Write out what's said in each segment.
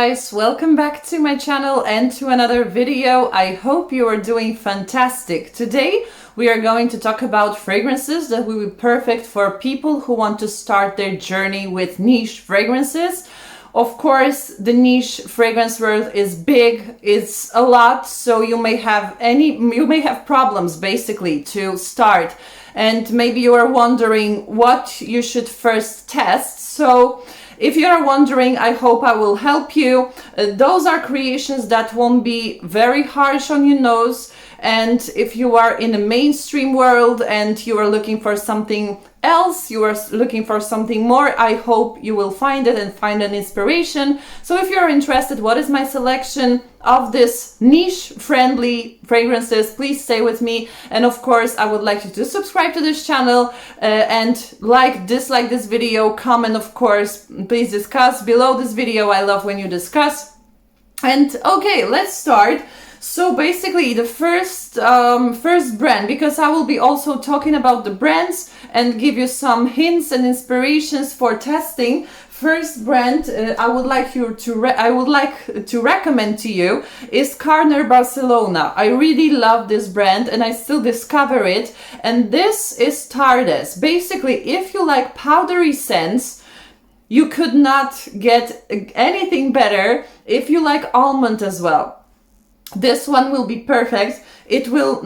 guys, welcome back to my channel and to another video. I hope you are doing fantastic. Today we are going to talk about fragrances that will be perfect for people who want to start their journey with niche fragrances. Of course, the niche fragrance world is big, it's a lot, so you may have problems basically to start, and maybe you are wondering what you should first test. So if you are wondering, I hope I will help you. Those are creations that won't be very harsh on your nose, and if you are in a mainstream world and you are looking for something else, you are looking for something more, I hope you will find it and find an inspiration. So if you're interested, what is my selection of this niche friendly fragrances, please stay with me. And of course, I would like you to subscribe to this channel and dislike this video, comment, of course, please discuss below this video. I love when you discuss. And okay, let's start. So basically the first brand, because I will be also talking about the brands and give you some hints and inspirations for testing. First brand I would like to recommend to you is Carner Barcelona. I really love this brand and I still discover it. And this is Tardes. Basically, if you like powdery scents, you could not get anything better. If you like almond as well, this one will be perfect. It will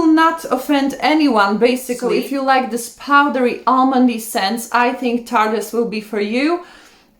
not offend anyone, basically. So if you like this powdery almondy scents, I think Tardes will be for you.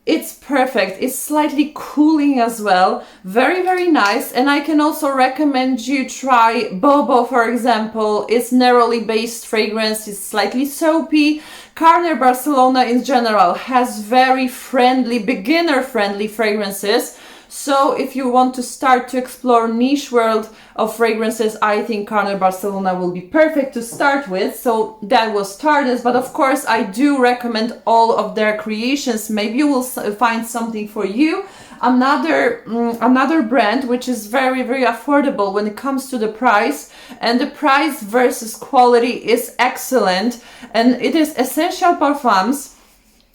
It's perfect. It's slightly cooling as well. Very, very nice. And I can also recommend you try Bobo, for example. It's neroli based fragrance. It's slightly soapy. Carner Barcelona in general has very friendly, beginner friendly fragrances. So if you want to start to explore niche world of fragrances, I think Carner Barcelona will be perfect to start with. So that was Tardes, but of course I do recommend all of their creations. Maybe you will find something for you. Another brand which is very, very affordable when it comes to the price, and the price versus quality is excellent, and it is Essential Parfums.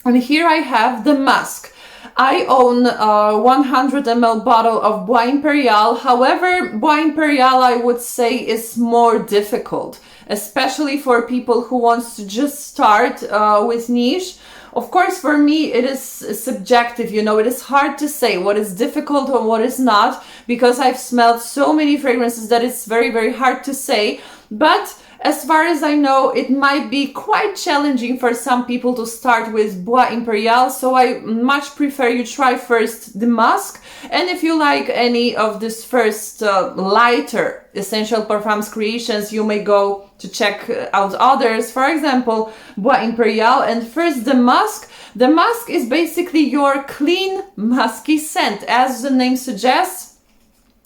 And here I have the Musc. I own a 100 ml bottle of Bois Imperial. However, Bois Imperial, I would say, is more difficult, especially for people who want to just start with niche. Of course, for me, it is subjective, you know, it is hard to say what is difficult or what is not, because I've smelled so many fragrances that it's very, very hard to say. But as far as I know, it might be quite challenging for some people to start with Bois Imperial, so I much prefer you try first the Musc. And if you like any of this first lighter Essential Parfums creations, you may go to check out others, for example, Bois Imperial. And first the Musc. The Musc is basically your clean, musky scent. As the name suggests,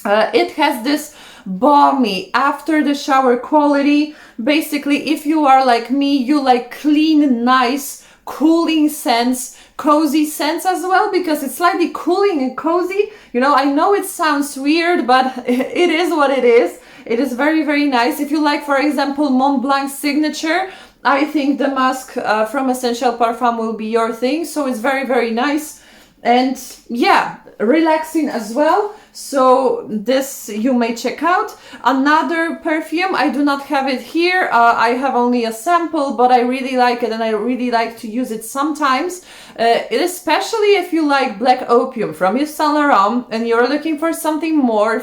it has this balmy after the shower quality. Basically, if you are like me, you like clean, nice, cooling scents, cozy scents as well, because it's slightly cooling and cozy. You know, I know it sounds weird, but it is what it is. It is very, very nice. If you like, for example, Mont Blanc Signature, I think the Musc from Essential Parfum will be your thing. So it's very, very nice. And yeah, relaxing as well. So this you may check out. Another perfume, I do not have it here. I have only a sample, but I really like it and I really like to use it sometimes. Especially if you like Black Opium from Yves Saint Laurent and you're looking for something more,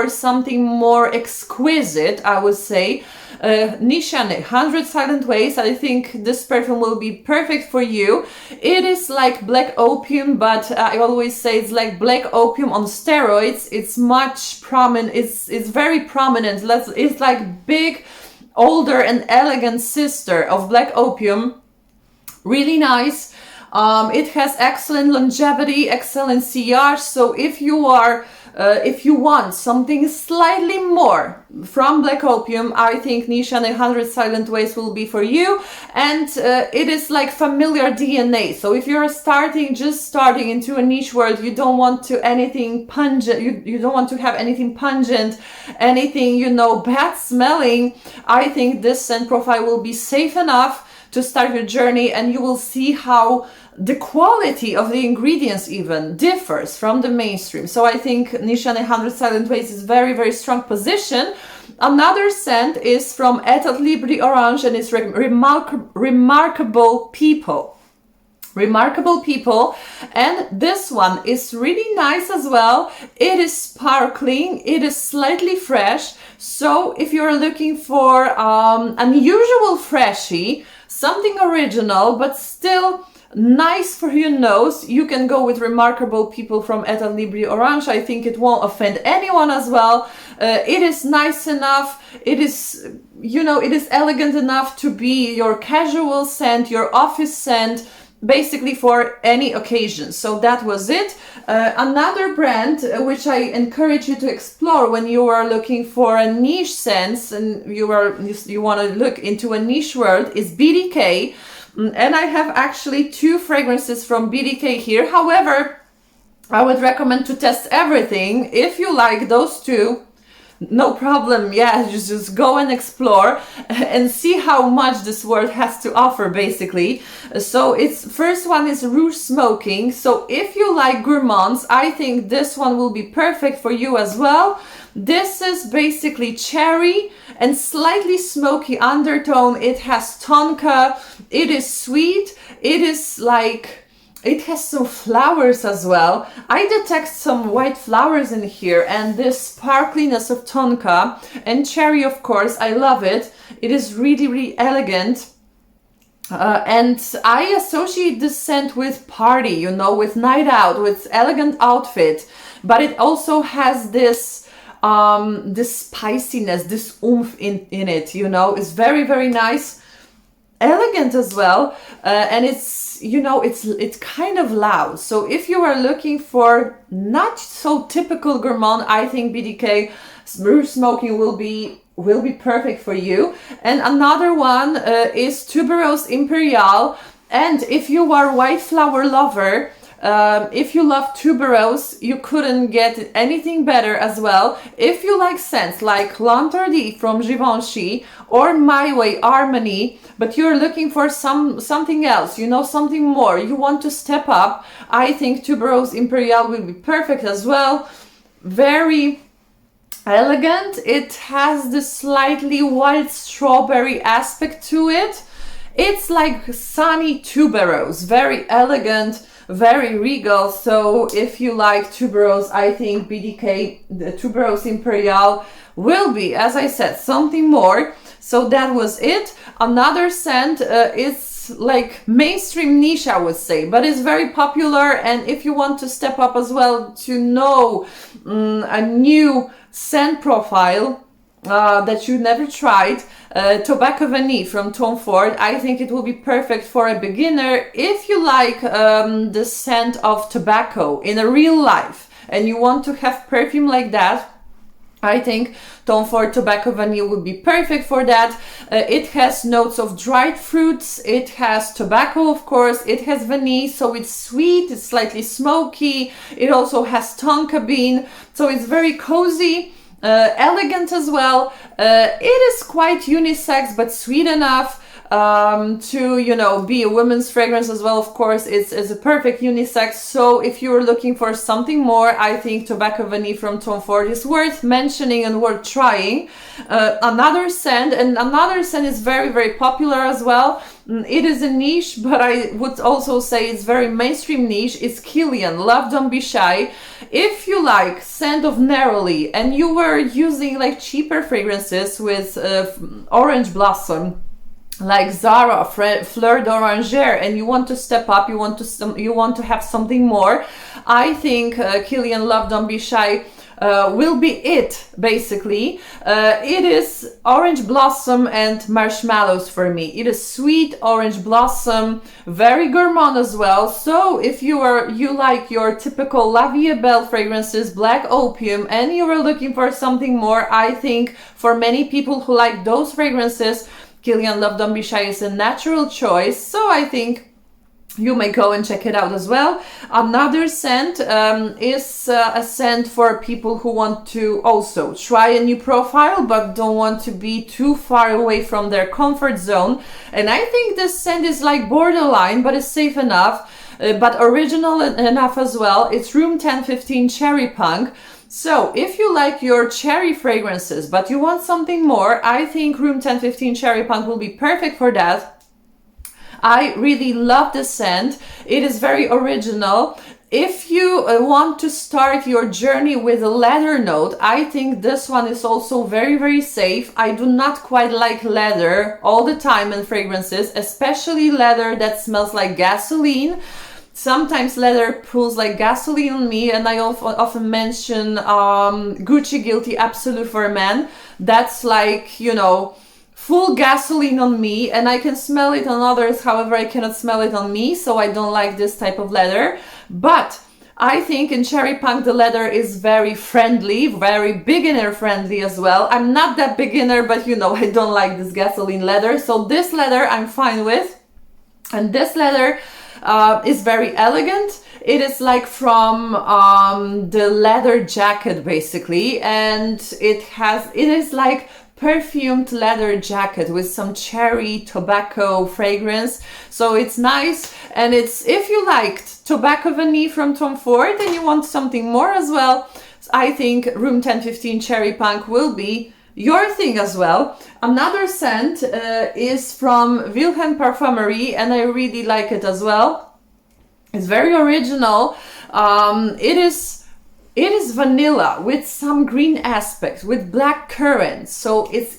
something more exquisite, I would say. Nishane, 100 Silent Ways. I think this perfume will be perfect for you. It is like Black Opium, but I always say it's like Black Opium on steroids. It's much prominent. It's very prominent. It's like big, older and elegant sister of Black Opium. Really nice. It has excellent longevity, excellent sillage. So if you want something slightly more from Black Opium, I think Nishane 100 Silent Ways will be for you. And it is like familiar DNA. So if you're just starting into a niche world, you don't want to anything pungent, you don't want to have anything pungent, anything, you know, bad smelling, I think this scent profile will be safe enough to start your journey, and you will see how the quality of the ingredients even differs from the mainstream. So I think Nishane 100 Silent Ways is very, very strong position. Another scent is from Etat Libre Orange, and it's Remarkable People. Remarkable People, and this one is really nice as well. It is sparkling, it is slightly fresh, so if you're looking for unusual freshy, something original but still nice for your nose, you can go with Remarkable People from Etat Libre Orange. I think it won't offend anyone as well. It is nice enough, it is, you know, it is elegant enough to be your casual scent, your office scent, basically for any occasion. So that was it. Another brand which I encourage you to explore when you are looking for a niche sense and you want to look into a niche world is BDK. And I have actually 2 fragrances from BDK here. However, I would recommend to test everything. If you like those 2, no problem, yeah, just go and explore and see how much this world has to offer, basically. So its first one is Rouge Smoking. So if you like gourmands, I think this one will be perfect for you as well. This is basically cherry and slightly smoky undertone. It has tonka, it is sweet, it is like, it has some flowers as well. I detect some white flowers in here, and this sparkliness of tonka and cherry, of course, I love it. It is really, really elegant. And I associate this scent with party, you know, with night out, with elegant outfit. But it also has this spiciness, this oomph in it, you know. It's very, very nice. Elegant as well, and it's, you know, it's kind of loud. So if you are looking for not so typical gourmand, I think BDK Rouge Smoking will be perfect for you. And another one is Tuberose Imperial. And if you are white flower lover, if you love tuberose, you couldn't get anything better as well. If you like scents like L'Interdit from Givenchy or My Way Harmony, but you're looking for something else, you know, something more, you want to step up, I think Tuberose Imperial will be perfect as well. Very elegant. It has this slightly wild strawberry aspect to it. It's like sunny tuberose, very elegant, very regal. So if you like tuberose, I think BDK, the Tuberose Imperial, will be, as I said, something more. So that was it. Another scent is like mainstream niche, I would say, but it's very popular. And if you want to step up as well to know a new scent profile that you never tried, Tobacco Vanille from Tom Ford, I think it will be perfect for a beginner. If you like the scent of tobacco in a real life and you want to have perfume like that, I think Tom Ford Tobacco Vanille would be perfect for that. It has notes of dried fruits, it has tobacco, of course, it has vanille, so it's sweet, it's slightly smoky, it also has tonka bean, so it's very cozy. Elegant as well. It is quite unisex but sweet enough to, you know, be a women's fragrance as well. Of course, it's a perfect unisex. So if you're looking for something more, I think Tobacco Vanille from Tom Ford is worth mentioning and worth trying. Another scent is very, very popular as well. It is a niche, but I would also say it's very mainstream niche. It's Kilian, Love Don't Be Shy. If you like scent of neroli and you were using like cheaper fragrances with orange blossom, like Zara, Fleur d'Oranger, and you want to step up, you want to have something more, I think Kilian Love Don't Be Shy will be it, basically. It is orange blossom and marshmallows for me. It is sweet orange blossom, very gourmand as well. So if you like your typical La Vie est Belle fragrances, black opium, and you are looking for something more, I think for many people who like those fragrances, Kilian Love Don't Be Shy is a natural choice. So I think You may go and check it out as well. Another scent is a scent for people who want to also try a new profile but don't want to be too far away from their comfort zone. And I think this scent is like borderline, but it's safe enough, but original enough as well. It's Room 1015 Cherry Punk. So if you like your cherry fragrances but you want something more, I think Room 1015 Cherry Punk will be perfect for that. I really love the scent. It is very original. If you want to start your journey with a leather note, I think this one is also very, very safe. I do not quite like leather all the time in fragrances, especially leather that smells like gasoline. Sometimes leather pulls like gasoline on me, and I often mention Gucci Guilty Absolute for Men. That's like, you know, full gasoline on me, and I can smell it on others, however I cannot smell it on me, so I don't like this type of leather. But I think in Cherry Punk the leather is very friendly, very beginner friendly as well. I'm not that beginner, but you know, I don't like this gasoline leather, so this leather I'm fine with. And this leather is very elegant. It is like from the leather jacket basically, and it is like perfumed leather jacket with some cherry tobacco fragrance. So it's nice, and it's, if you liked Tobacco Vanille from Tom Ford and you want something more as well, I think Room 1015 Cherry Punk will be your thing as well. Another scent is from Vilhelm Parfumerie, and I really like it as well. It's very original. It is vanilla with some green aspects, with black currants. So it's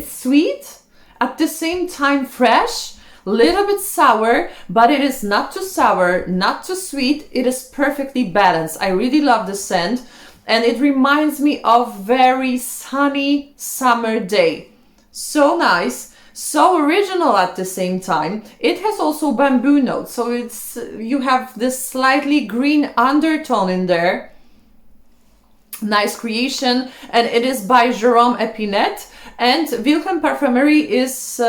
sweet, at the same time fresh, little bit sour, but it is not too sour, not too sweet. It is perfectly balanced. I really love the scent, and it reminds me of very sunny summer day. So nice. So original at the same time. It has also bamboo notes, so you have this slightly green undertone in there. Nice creation, and it is by Jérôme Epinette. And Vilhelm Parfumerie is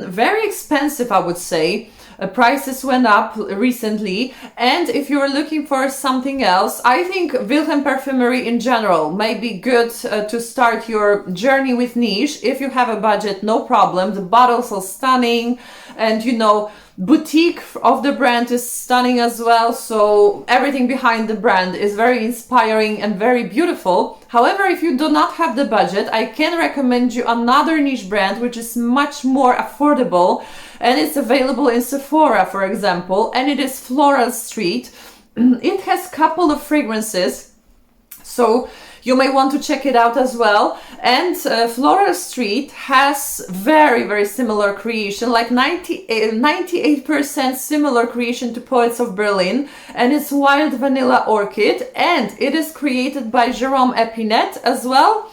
very expensive, I would say. Prices went up recently, and if you're looking for something else, I think Vilhelm Parfumerie in general may be good to start your journey with niche. If you have a budget, no problem. The bottles are stunning, and you know, boutique of the brand is stunning as well, so everything behind the brand is very inspiring and very beautiful. However, if you do not have the budget, I can recommend you another niche brand which is much more affordable, and it's available in Sephora, for example, and it is Floral Street. It has a couple of fragrances, so you may want to check it out as well. And Floral Street has very, very similar creation, like 98% similar creation to Poets of Berlin, and it's Wild Vanilla Orchid, and it is created by Jérôme Epinette as well.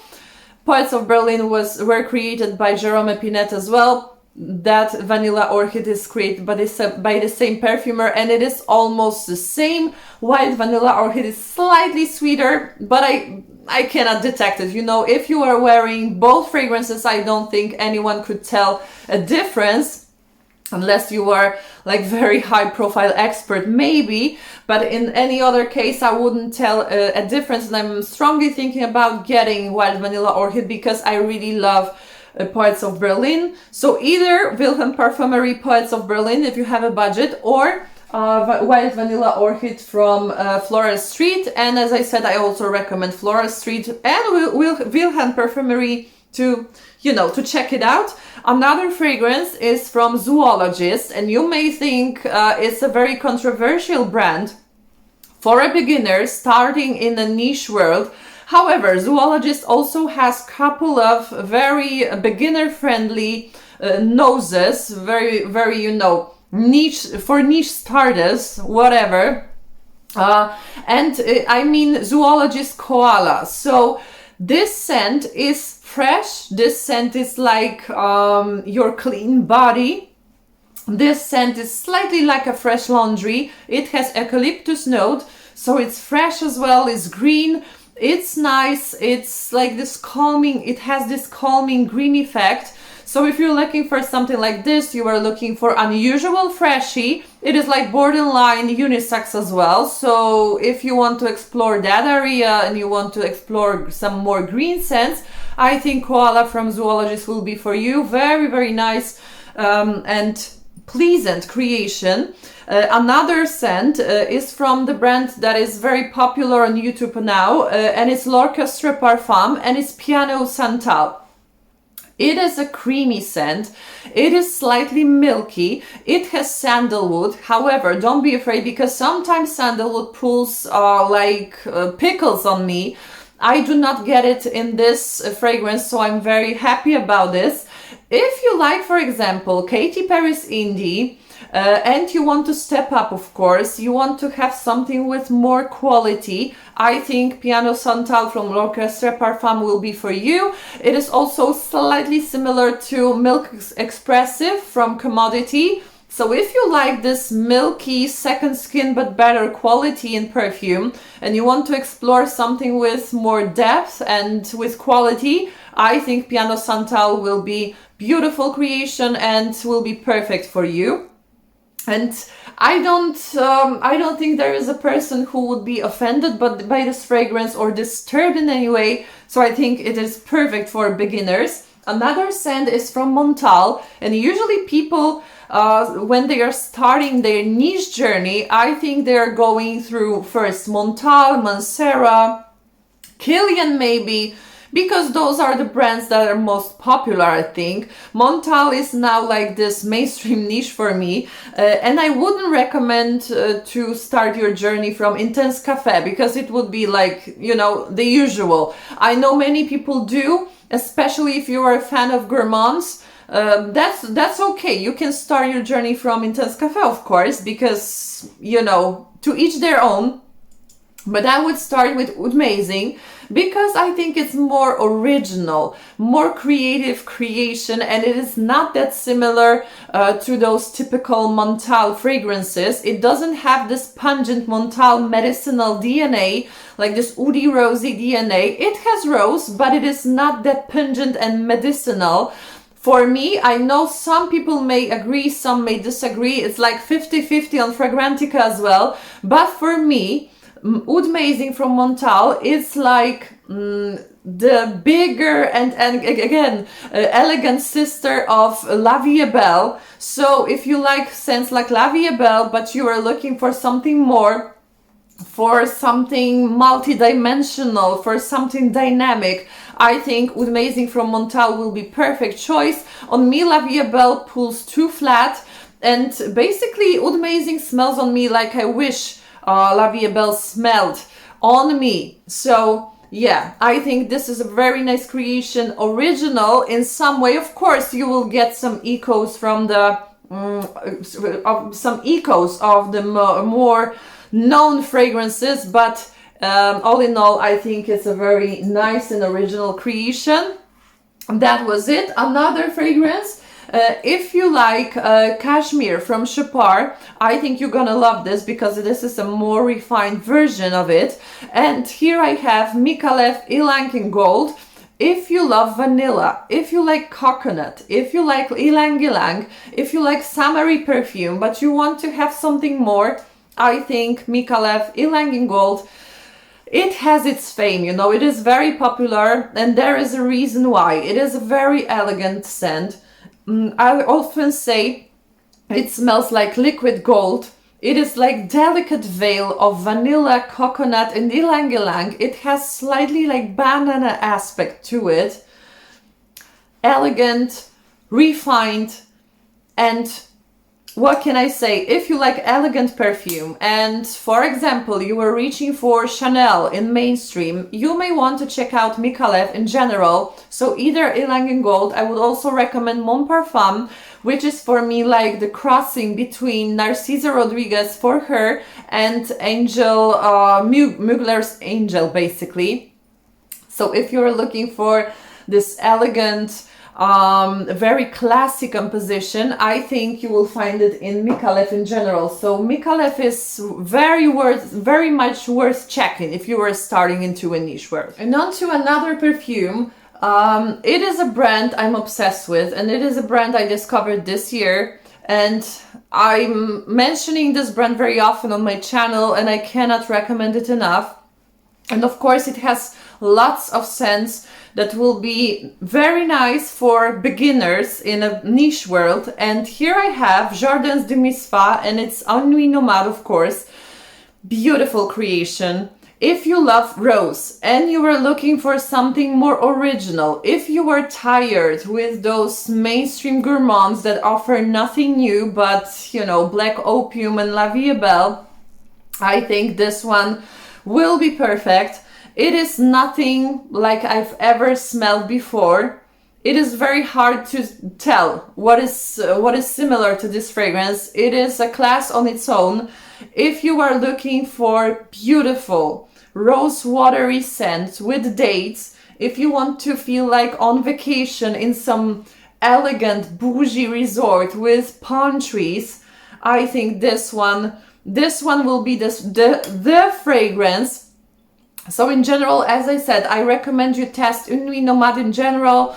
Poets of Berlin were created by Jérôme Epinette as well. That Vanilla Orchid is created by the same perfumer, and it is almost the same. Wild Vanilla Orchid is slightly sweeter, but I cannot detect it. You know, if you are wearing both fragrances, I don't think anyone could tell a difference, unless you are like very high profile expert, maybe. But in any other case, I wouldn't tell a difference, and I'm strongly thinking about getting Wild Vanilla Orchid because I really love Poets of Berlin. So either Vilhelm Parfumerie Poets of Berlin if you have a budget, or Wild Vanilla Orchid from Floral Street. And as I said, I also recommend Floral Street and Vilhelm Parfumerie to check it out. Another fragrance is from Zoologist, and you may think it's a very controversial brand for a beginner starting in a niche world. However, Zoologist also has a couple of very beginner-friendly noses, very, very, niche, for niche starters, whatever. And I mean Zoologist Koala. So this scent is fresh. This scent is like your clean body. This scent is slightly like a fresh laundry. It has eucalyptus note, so it's fresh as well. It's green. It's nice. It's like this calming, it has this calming green effect. So if you're looking for something like this, you are looking for unusual freshy. It is like borderline unisex as well. So if you want to explore that area and you want to explore some more green scents, I think Koala from Zoologist will be for you. Very, very nice and pleasant creation. Another scent is from the brand that is very popular on YouTube now, and it's L'Orchestre Parfum, and it's Piano Santal. It is a creamy scent. It is slightly milky. It has sandalwood. However, don't be afraid, because sometimes sandalwood pulls like pickles on me. I do not get it in this fragrance, so I'm very happy about this. If you like, for example, Katy Perry's Indie, and you want to step up, of course, you want to have something with more quality, I think Piano Santal from L'Orchestre Parfum will be for you. It is also slightly similar to Milk Expressive from Commodity. So if you like this milky second skin but better quality in perfume, and you want to explore something with more depth and with quality, I think Piano Santal will be beautiful creation and will be perfect for you. And I don't think there is a person who would be offended by this fragrance or disturbed in any way. So I think it is perfect for beginners. Another scent is from Montale, and usually people, when they are starting their niche journey, I think they are going through first Montale, Mancera, Kilian maybe, because those are the brands that are most popular, I think. Montale is now like this mainstream niche for me, and I wouldn't recommend to start your journey from Intense Cafe, because it would be like, you know, the usual. I know many people do, especially if you are a fan of gourmands. That's okay. You can start your journey from Intense Cafe, of course, because, you know, to each their own. But I would start with Oudmazing, because I think it's more original, more creative creation, and it is not that similar to those typical Montale fragrances. It doesn't have this pungent Montale medicinal DNA, like this woody rosy DNA. It has rose, but it is not that pungent and medicinal. For me, I know some people may agree, some may disagree. It's like 50-50 on Fragrantica as well. But for me, Oudmazing from Montale is like the bigger and again elegant sister of La Vie Belle. So if you like scents like La Vie Belle, but you are looking for something more, for something multi-dimensional, for something dynamic, I think Oudmazing from Montale will be perfect choice. On me, La Vie Belle pulls too flat, and basically Oudmazing smells on me like I wish La Vie Belle smelled on me. So yeah, I think this is a very nice creation, original in some way. Of course, you will get some echoes from the more known fragrances, but all in all, I think it's a very nice and original creation. That was it. Another fragrance. If you like Cashmere from Chopard, I think you're gonna love this, because this is a more refined version of it. And here I have Micallef Ylang in Gold. If you love vanilla, if you like coconut, if you like Ylang, if you like summery perfume, but you want to have something more, I think Micallef Ylang in Gold, it has its fame, you know, it is very popular, and there is a reason why. It is a very elegant scent. I often say it smells like liquid gold. It is like delicate veil of vanilla, coconut and ylang. It has slightly like banana aspect to it. Elegant, refined, and what can I say? If you like elegant perfume, and for example, you were reaching for Chanel in mainstream, you may want to check out Micallef in general. So either Ylang in Gold, I would also recommend Mon Parfum, which is for me like the crossing between Narcisa Rodriguez for her and Angel, Mugler's Angel, basically. So if you're looking for this elegant, very classic composition, I think you will find it in Micallef in general. So Micallef is very much worth checking if you are starting into a niche world. And on to another perfume. It is a brand I'm obsessed with, and it is a brand I discovered this year, and I'm mentioning this brand very often on my channel, and I cannot recommend it enough. And of course it has lots of scents that will be very nice for beginners in a niche world. And here I have Jardins de Misfa, and it's Nuit Nomade, of course. Beautiful creation. If you love rose and you are looking for something more original, if you are tired with those mainstream gourmands that offer nothing new but, you know, Black Opium and La Vie est Belle, I think this one will be perfect. It is nothing like I've ever smelled before. It is very hard to tell what is similar to this fragrance. It is a class on its own. If you are looking for beautiful rose watery scents with dates, if you want to feel like on vacation in some elegant bougie resort with palm trees, I think this one will be the fragrance. So in general, as I said, I recommend you test Nuit Nomade in general.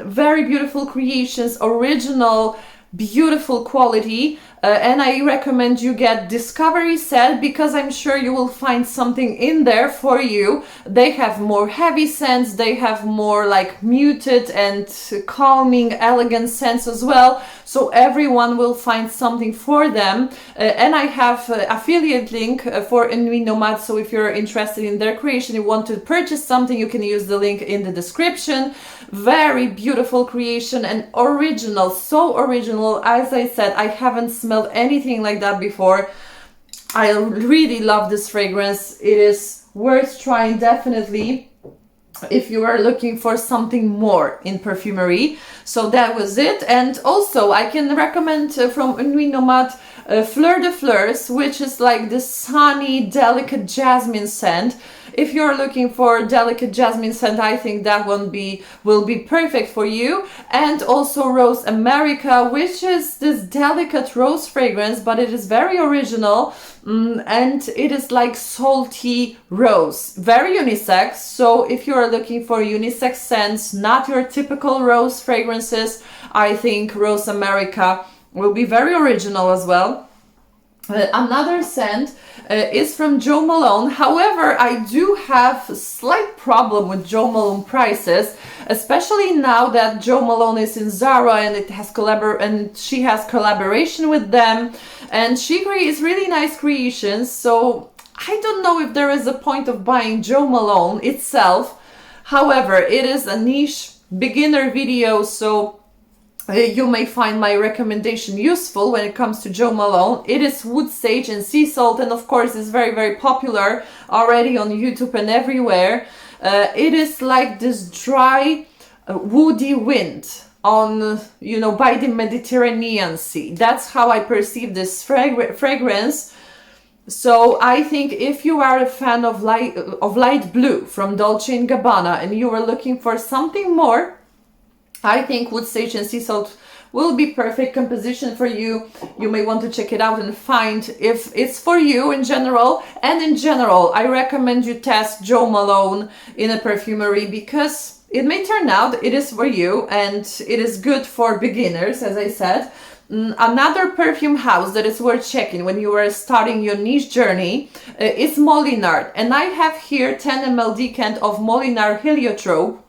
Very beautiful creations, original, beautiful quality. And I recommend you get Discovery set, because I'm sure you will find something in there for you. They have more heavy scents, they have more like muted and calming, elegant scents as well. So everyone will find something for them. And I have affiliate link for Nuit Nomade. So if you're interested in their creation, you want to purchase something, you can use the link in the description. Very beautiful creation and original, so original. As I said, I haven't smelled anything like that before. I really love this fragrance. It is worth trying, definitely, if you are looking for something more in perfumery. So that was it. And also I can recommend from Nuit Nomade Fleur de Fleurs, which is like this sunny, delicate jasmine scent. If you're looking for delicate jasmine scent, I think that one will be perfect for you. And also Rose America, which is this delicate rose fragrance, but it is very original. And it is like salty rose, very unisex. So if you are looking for unisex scents, not your typical rose fragrances, I think Rose America will be very original as well. Another scent is from Jo Malone. However, I do have a slight problem with Jo Malone prices, especially now that Jo Malone is in Zara and she has collaboration with them, and she creates really nice creations. So I don't know if there is a point of buying Jo Malone itself. However, it is a niche beginner video, so you may find my recommendation useful when it comes to Jo Malone. It is wood sage and sea salt, and of course is very, very popular already on YouTube and everywhere. It is like this dry, woody wind on, you know, by the Mediterranean Sea. That's how I perceive this fragrance. So I think if you are a fan of light blue from Dolce & Gabbana and you are looking for something more, I think wood sage and sea salt will be perfect composition for you. You may want to check it out and find if it's for you in general. And in general, I recommend you test Jo Malone in a perfumery, because it may turn out it is for you and it is good for beginners, as I said. Another perfume house that is worth checking when you are starting your niche journey is Molinard. And I have here 10 ml decant of Molinard Heliotrope.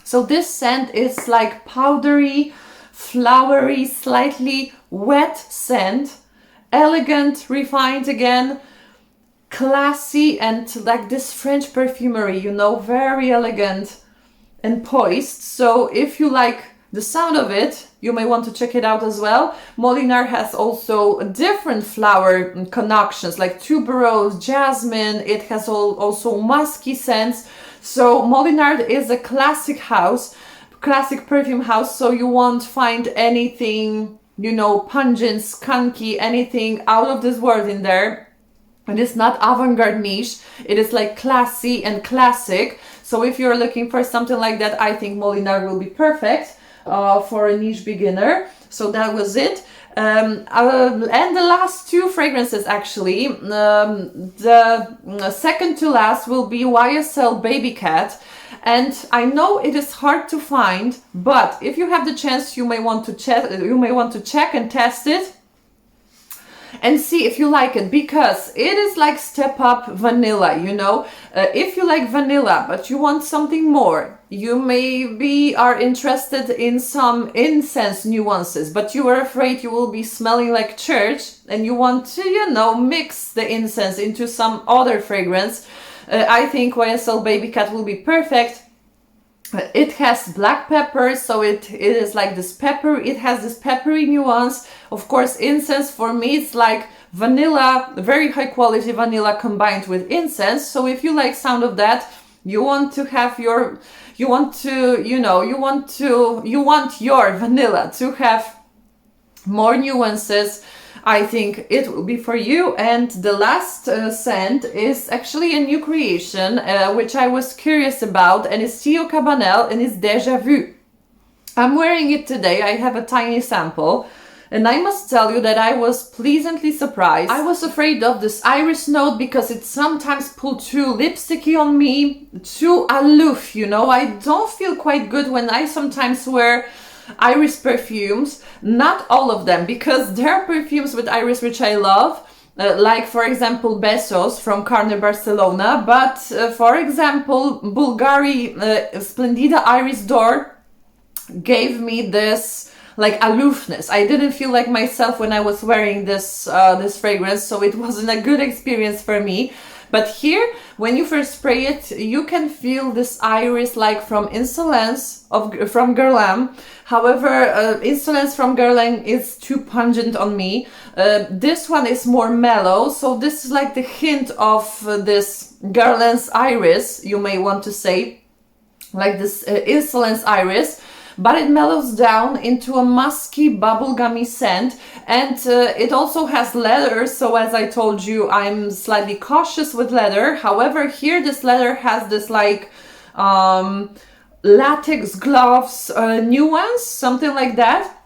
So this scent is like powdery, flowery, slightly wet scent, elegant, refined again, classy, and like this French perfumery, you know, very elegant and poised. So if you like the sound of it, you may want to check it out as well. Molinard has also different flower connections like tuberose, jasmine. It has also musky scents. So Molinard is a classic perfume house, so you won't find anything, you know, pungent, skunky, anything out of this world in there. It is not avant-garde niche, it is like classy and classic. So if you're looking for something like that, I think Molinard will be perfect for a niche beginner. So that was it. And the last two fragrances, actually, the second to last will be YSL Babycat. And I know it is hard to find, but if you have the chance, you may want to check and test it and see if you like it, because it is like step up vanilla, you know. If you like vanilla but you want something more, you maybe are interested in some incense nuances, but you are afraid you will be smelling like church and you want to, you know, mix the incense into some other fragrance. I think YSL Babycat will be perfect. It has black pepper, so it is like this pepper. It has this peppery nuance. Of course, incense for me, it's like vanilla, very high quality vanilla combined with incense. So if you like sound of that, you want to have your, you want your vanilla to have more nuances. I think it will be for you. And the last scent is actually a new creation, which I was curious about, and it's Teo Cabanel and it's Deja Vu. I'm wearing it today. I have a tiny sample, and I must tell you that I was pleasantly surprised. I was afraid of this iris note because it sometimes pulled too lipsticky on me, too aloof, you know. I don't feel quite good when I sometimes wear iris perfumes. Not all of them, because there are perfumes with iris which I love, like for example Besos from Carner, Barcelona, but for example Bulgari Splendida Iris d'Or gave me this like aloofness. I didn't feel like myself when I was wearing this this fragrance, so it wasn't a good experience for me. But here, when you first spray it, you can feel this iris like from Insolence from Guerlain. However, Insolence from Guerlain is too pungent on me. This one is more mellow, so this is like the hint of this Guerlain's iris, you may want to say, like this Insolence iris. But it mellows down into a musky bubblegummy scent, and it also has leather, so as I told you, I'm slightly cautious with leather. However, here this leather has this like latex gloves nuance, something like that.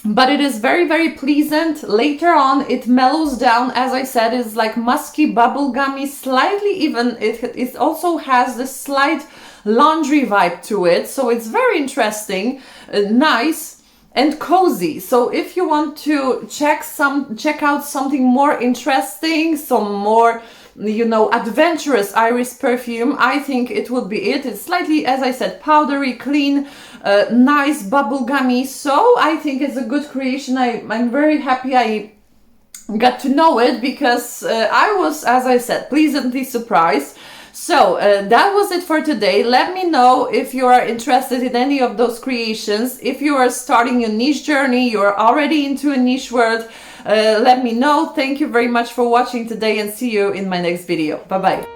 But it is very, very pleasant. Later on, it mellows down. As I said, it's like musky, bubblegummy, slightly even. It also has this slight laundry vibe to it. So it's very interesting, nice and cozy. So if you want to check out something more interesting, some more, you know, adventurous iris perfume, I think it would be it. It's slightly, as I said, powdery, clean, nice, bubblegummy. So I think it's a good creation. I'm very happy I got to know it, because I was, as I said, pleasantly surprised. So that was it for today. Let me know if you are interested in any of those creations. If you are starting a niche journey, you're already into a niche world, let me know. Thank you very much for watching today, and see you in my next video. Bye bye.